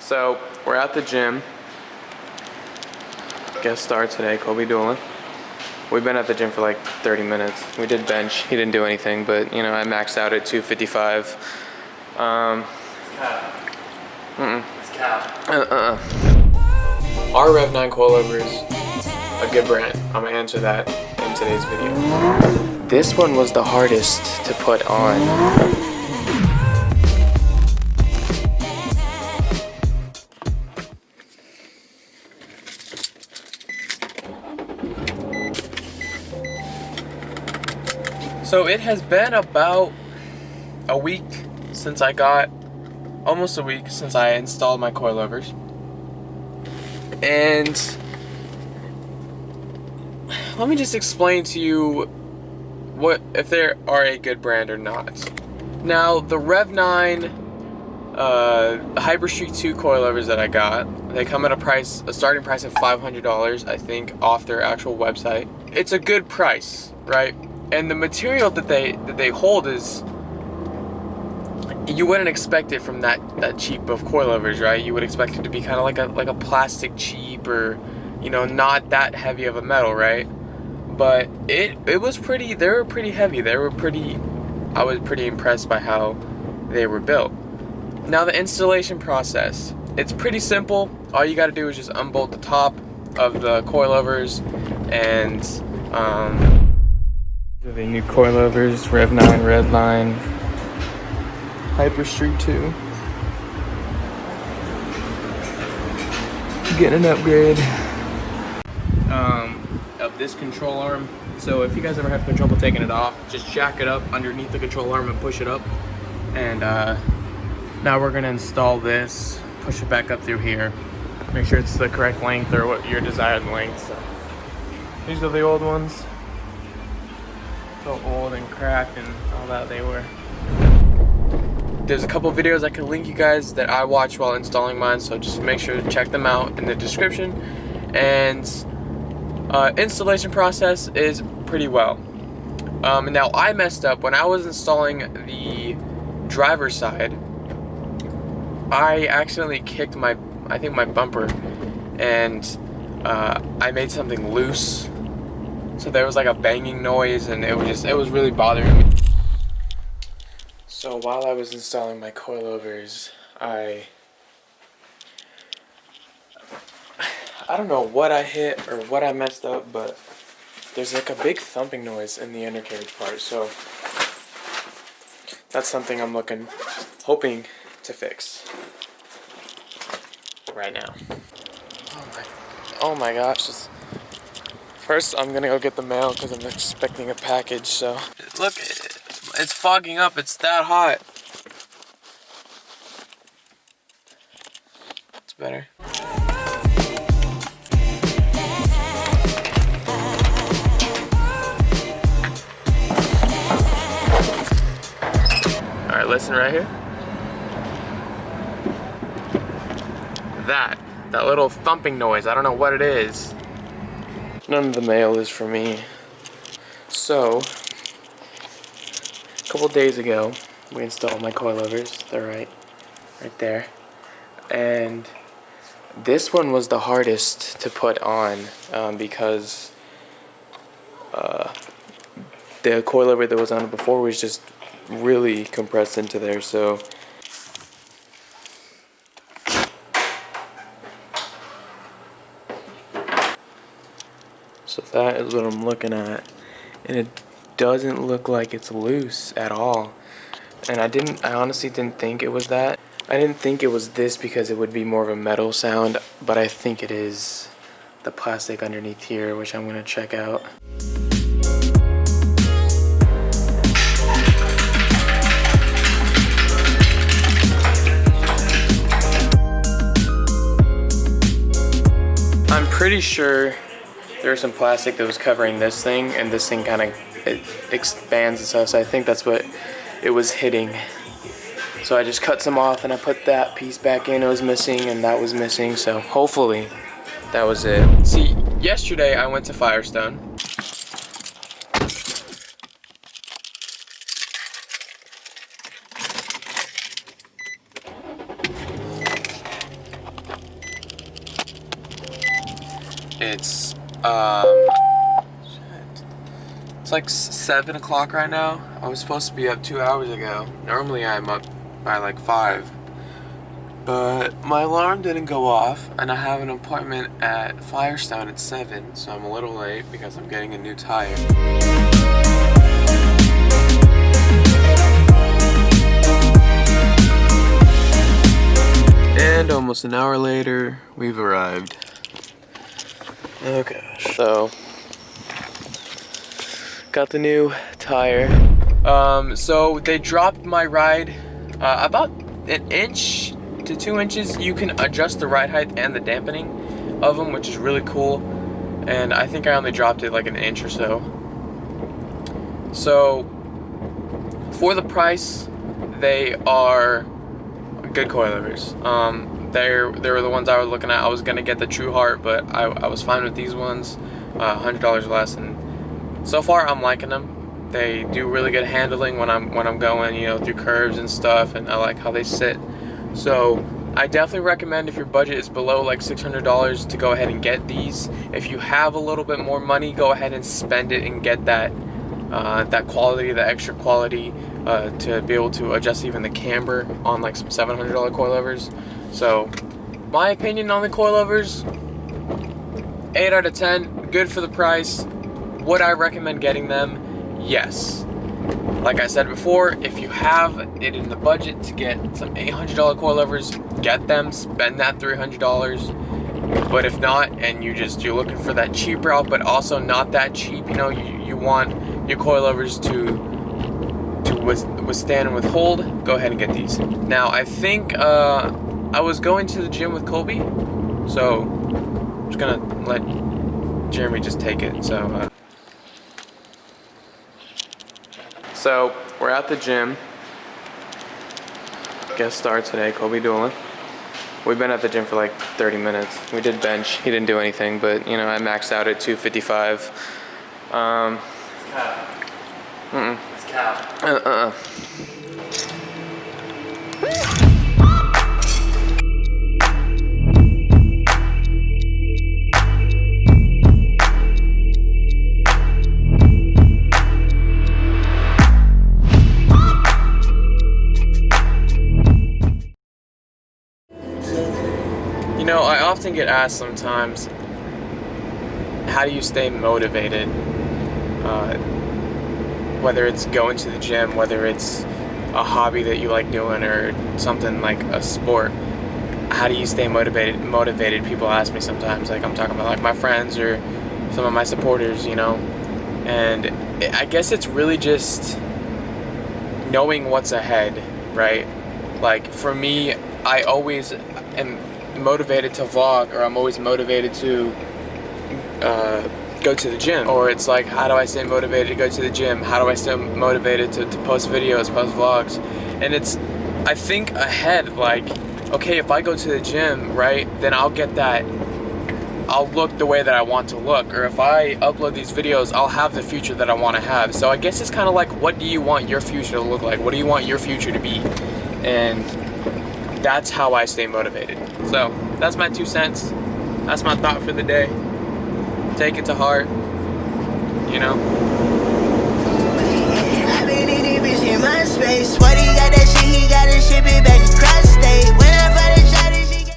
So we're at the gym. Guest star today, Kobe Doolin. We've been at the gym for like 30 minutes. We did bench. He didn't do anything, but you know, I maxed out at 255. It's cap. Are Rev9 coilovers a good brand? I'm gonna answer that in today's video. This one was the hardest to put on. So it has been about a week since I got, almost a week since I installed my coilovers. And let me just explain to you what if they are a good brand or not. Now the Rev9 the Hyperstreak 2 coilovers that I got, they come at a starting price of $500, I think, off their actual website. It's a good price, right? And the material that they hold is, you wouldn't expect it from that cheap of coilovers, right? You would expect it to be kind of like a plastic cheap, or you know, not that heavy of a metal, right? But it was pretty. They were pretty heavy. They were pretty. I was pretty impressed by how they were built. Now the installation process, it's pretty simple. All you got to do is just unbolt the top of the coilovers, and the new coilovers, Rev9, Redline, Hyperstreak 2. Getting an upgrade of this control arm. So if you guys ever have trouble taking it off, just jack it up underneath the control arm and push it up. And now we're gonna install this, push it back up through here. Make sure it's the correct length, or what your desired length. So these are the old ones. So old and cracked and all that they were. There's a couple videos I can link you guys that I watched while installing mine, so just make sure to check them out in the description. And installation process is pretty well. Now I messed up when I was installing the driver's side. I accidentally kicked my bumper, and I made something loose. So there was like a banging noise, and it was really bothering me. So while I was installing my coilovers, I don't know what I hit or what I messed up, but there's like a big thumping noise in the undercarriage part. So that's something I'm hoping to fix right now. Oh my gosh. First, I'm gonna go get the mail because I'm expecting a package. So look, it's fogging up. It's that hot. It's better. All right, listen right here. That little thumping noise. I don't know what it is. None of the mail is for me. So, a couple days ago, we installed my coilovers. They're right there. And this one was the hardest to put on because the coilover that was on it before was just really compressed into there. So that is what I'm looking at, and it doesn't look like it's loose at all. And I honestly didn't think it was that. I didn't think it was this because it would be more of a metal sound, but I think it is the plastic underneath here, which I'm gonna check out. I'm pretty sure there was some plastic that was covering this thing, and this thing kind of expands and stuff, so I think that's what it was hitting. So I just cut some off, and I put that piece back in. It was missing, and that was missing, so hopefully that was it. See, yesterday I went to Firestone. It's it's like 7 o'clock right now. I was supposed to be up 2 hours ago. Normally I'm up by like 5. But my alarm didn't go off, and I have an appointment at Firestone at 7, so I'm a little late because I'm getting a new tire. And almost an hour later, we've arrived. Oh gosh. So, got the new tire. So they dropped my ride about an inch to 2 inches. You can adjust the ride height and the dampening of them, which is really cool. And I think I only dropped it like an inch or so. So for the price, they are good coilovers. They were the ones I was looking at. I was gonna get the True Heart, but I was fine with these ones, $100 less, and so far I'm liking them. They do really good handling when I'm going, you know, through curves and stuff, and I like how they sit. So I definitely recommend, if your budget is below like $600, to go ahead and get these. If you have a little bit more money, go ahead and spend it and get that quality, the extra quality, to be able to adjust even the camber on like some $700 coilovers. So my opinion on the coilovers, 8 out of 10, good for the price. Would I recommend getting them? Yes. Like I said before, if you have it in the budget to get some $800 coilovers, get them, spend that $300. But if not, and you're looking for that cheap route, but also not that cheap, you know, you want your coilovers to withstand and withhold, go ahead and get these. Now, I think I was going to the gym with Colby, so I'm just gonna let Jeremy just take it. So we're at the gym. Guest star today, Colby Doolin. We've been at the gym for like 30 minutes. We did bench. He didn't do anything, but you know, I maxed out at 255. It's cap. It's cap. You know, I often get asked sometimes, how do you stay motivated? Whether it's going to the gym, whether it's a hobby that you like doing, or something like a sport. How do you stay motivated? People ask me sometimes, like I'm talking about like my friends or some of my supporters, you know. And I guess it's really just knowing what's ahead, right? Like for me, I always am motivated to vlog, or I'm always motivated to go to the gym. Or it's like, how do I stay motivated to go to the gym? How do I stay motivated to post videos, post vlogs? And it's, I think ahead, like, okay, if I go to the gym, right, then I'll get that, I'll look the way that I want to look. Or if I upload these videos, I'll have the future that I want to have. So I guess it's kind of like, what do you want your future to look like? What do you want your future to be? And that's how I stay motivated. So that's my 2 cents. That's my thought for the day. Take it to heart, you know. I been in this bitch in my space. What he got that shit, he gotta ship it back across state.